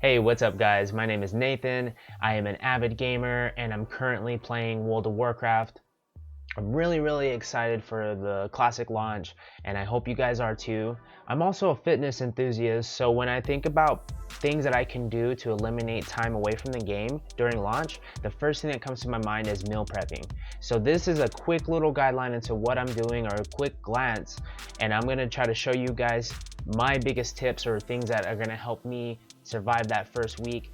Hey, what's up guys? My name is Nathan. I am an avid gamer and I'm currently playing World of Warcraft. I'm really excited for the classic launch and I hope you guys are too. I'm also a fitness enthusiast, so when I think about things that I can do to eliminate time away from the game during launch, the first thing that comes to my mind is meal prepping. So this is a quick little guideline into what I'm doing, or a quick glance, and I'm going to try to show you guys my biggest tips or things that are going to help me survive that first week,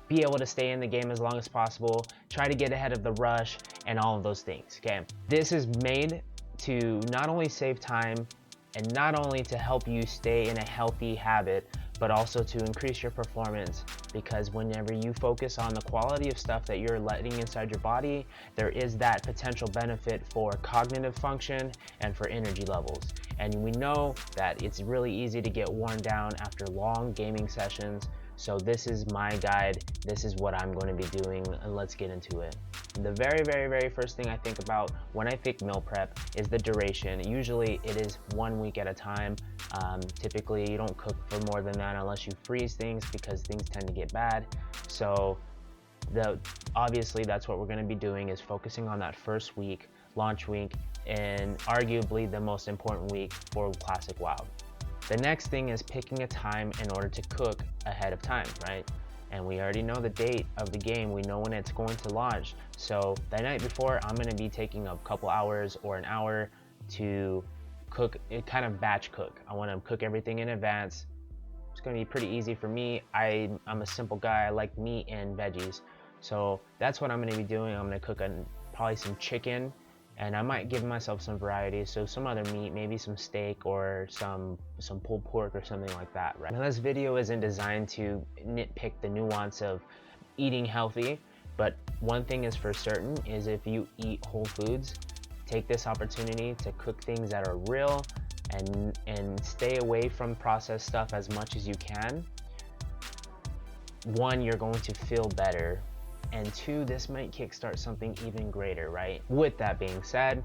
be able to stay in the game as long as possible, try to get ahead of the rush, and all of those things. Okay, this is made to not only save time and not only to help you stay in a healthy habit, but also to increase your performance, because whenever you focus on the quality of stuff that you're letting inside your body, there is that potential benefit for cognitive function and for energy levels. And we know that it's really easy to get worn down after long gaming sessions. So this is my guide, this is what I'm going to be doing, and let's get into it. The very first thing I think about when I think meal prep is the duration. Usually it is 1 week at a time. Typically you don't cook for more than that unless you freeze things, because things tend to get bad. So obviously that's what we're going to be doing, is focusing on that first week, launch week, and arguably the most important week for Classic WoW. The next thing is picking a time in order to cook ahead of time, right? And we already know the date of the game, we know when it's going to launch. So the night before, I'm going to be taking a couple hours or an hour to cook, kind of batch cook. I want to cook everything in advance. It's going to be pretty easy for me. I'm a simple guy, I like meat and veggies. So that's what I'm going to be doing. I'm going to cook probably some chicken, and I might give myself some variety, so some other meat, maybe some steak or some pulled pork or something like that, right? Now, this video isn't designed to nitpick the nuance of eating healthy, but one thing is for certain, is if you eat whole foods, take this opportunity to cook things that are real and stay away from processed stuff as much as you can. One, you're going to feel better, and two, this might kickstart something even greater, right? With that being said,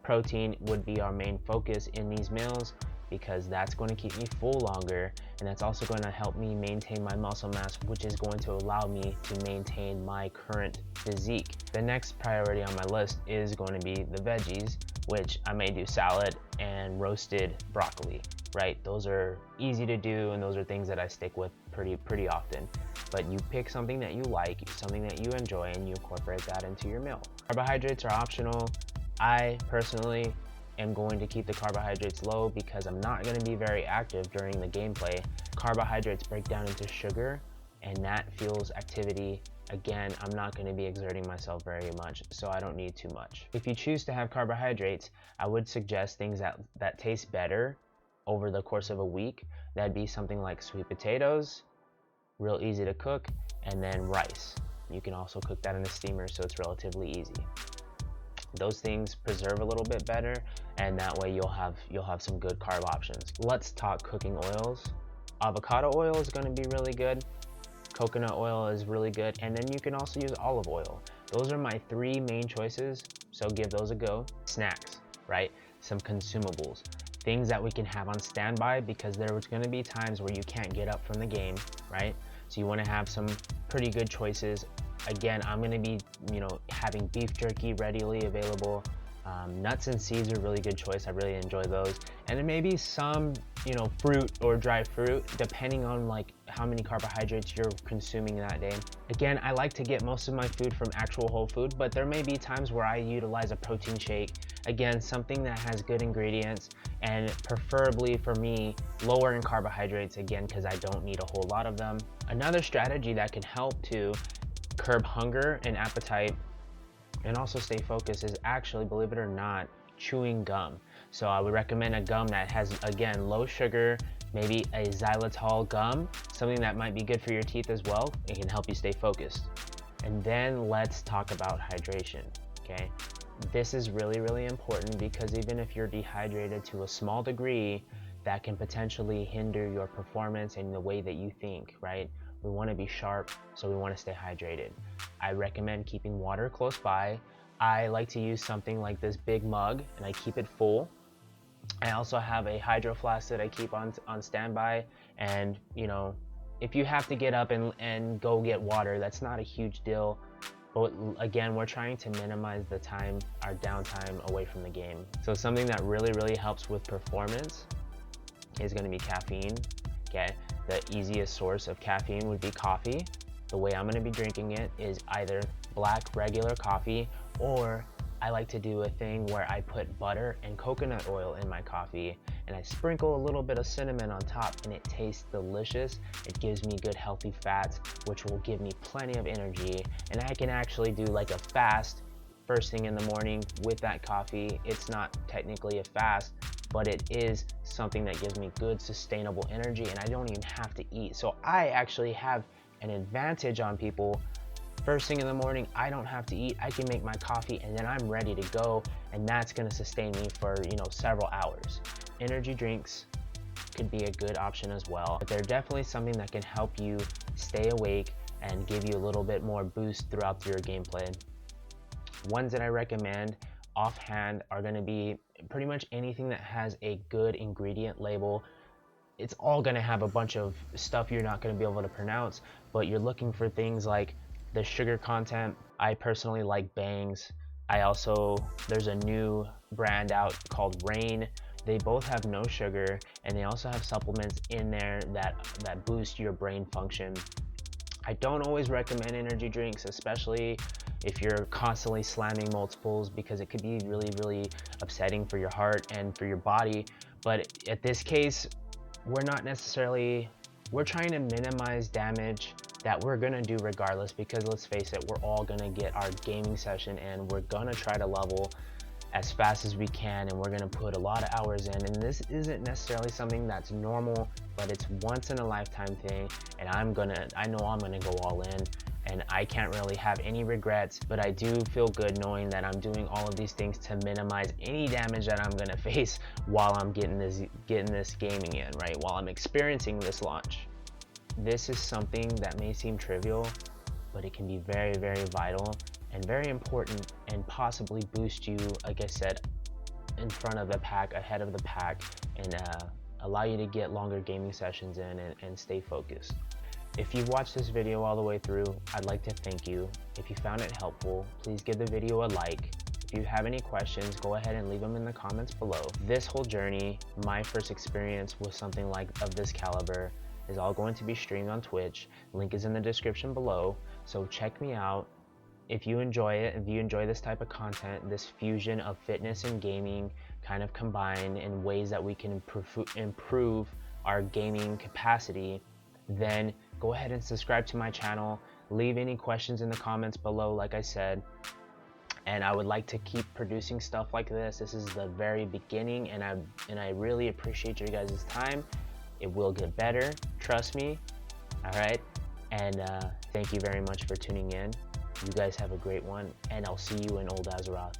protein would be our main focus in these meals, because that's going to keep me full longer, and that's also going to help me maintain my muscle mass, which is going to allow me to maintain my current physique. The next priority on my list is going to be the veggies, which I may do salad and roasted broccoli, right? Those are easy to do, and those are things that I stick with pretty often. But you pick something that you like, something that you enjoy, and you incorporate that into your meal. Carbohydrates are optional. I personally am going to keep the carbohydrates low because I'm not going to be very active during the gameplay. Carbohydrates break down into sugar, and that fuels activity. Again, I'm not going to be exerting myself very much, so I don't need too much. If you choose to have carbohydrates, I would suggest things that taste better over the course of a week. That'd be something like sweet potatoes, real easy to cook, and then rice. You can also cook that in a steamer, so it's relatively easy. Those things preserve a little bit better, and that way you'll have some good carb options. Let's talk cooking oils. Avocado oil is going to be really good. Coconut oil is really good, and then you can also use olive oil. Those are my three main choices, so give those a go. Snacks, right? Some consumables, things that we can have on standby, because there's going to be times where you can't get up from the game, right? So you want to have some pretty good choices. Again, I'm going to be having beef jerky readily available. Nuts and seeds are a really good choice. I really enjoy those. And then maybe some fruit or dry fruit, depending on like how many carbohydrates you're consuming that day. Again, I like to get most of my food from actual whole food, but there may be times where I utilize a protein shake. Again, something that has good ingredients, and preferably for me, lower in carbohydrates, again, because I don't need a whole lot of them. Another strategy that can help to curb hunger and appetite and also stay focused is actually, believe it or not, chewing gum. So I would recommend a gum that has, again, low sugar, maybe a xylitol gum, something that might be good for your teeth as well. It can help you stay focused. And then let's talk about hydration, okay? This is really important, because even if you're dehydrated to a small degree, that can potentially hinder your performance and the way that you think, right? We want to be sharp, so we want to stay hydrated. I recommend keeping water close by. I like to use something like this big mug, and I keep it full. I also have a hydro flask that I keep on standby, and if you have to get up and go get water, that's not a huge deal. But again, we're trying to minimize the time, our downtime away from the game. So something that really helps with performance is going to be caffeine. Okay, the easiest source of caffeine would be coffee. The way I'm going to be drinking it is either black regular coffee, or I like to do a thing where I put butter and coconut oil in my coffee and I sprinkle a little bit of cinnamon on top, and it tastes delicious. It gives me good healthy fats, which will give me plenty of energy, and I can actually do like a fast first thing in the morning with that coffee. It's not technically a fast, but it is something that gives me good sustainable energy, and I don't even have to eat. So I actually have an advantage on people. First thing in the morning, I don't have to eat. I can make my coffee and then I'm ready to go, and that's going to sustain me for, several hours. Energy drinks could be a good option as well, but they're definitely something that can help you stay awake and give you a little bit more boost throughout your gameplay. Ones that I recommend offhand are going to be pretty much anything that has a good ingredient label. It's all going to have a bunch of stuff you're not going to be able to pronounce, but you're looking for things like the sugar content. I personally like Bangs. There's a new brand out called Rain. They both have no sugar, and they also have supplements in there that boost your brain function. I don't always recommend energy drinks, especially if you're constantly slamming multiples, because it could be really upsetting for your heart and for your body. But at this case, we're trying to minimize damage that we're gonna do regardless, because let's face it, we're all gonna get our gaming session and we're gonna try to level as fast as we can, and we're gonna put a lot of hours in. And this isn't necessarily something that's normal, but it's once in a lifetime thing, and I know I'm gonna go all in, and I can't really have any regrets. But I do feel good knowing that I'm doing all of these things to minimize any damage that I'm gonna face while I'm getting this gaming in, right? While I'm experiencing this launch. This is something that may seem trivial, but it can be very vital and very important, and possibly boost you, like I said, in front of the pack, ahead of the pack, and allow you to get longer gaming sessions in and stay focused. If you've watched this video all the way through, I'd like to thank you. If you found it helpful, please give the video a like. If you have any questions, go ahead and leave them in the comments below. This whole journey, my first experience with something of this caliber, is all going to be streamed on Twitch. Link is in the description below, so check me out. If you enjoy it, if you enjoy this type of content, this fusion of fitness and gaming kind of combined in ways that we can improve our gaming capacity, then go ahead and subscribe to my channel. Leave any questions in the comments below, like I said. And I would like to keep producing stuff like this. This is the very beginning, and I really appreciate your guys' time. It will get better, trust me. All right, and thank you very much for tuning in. You guys have a great one, and I'll see you in Old Azeroth.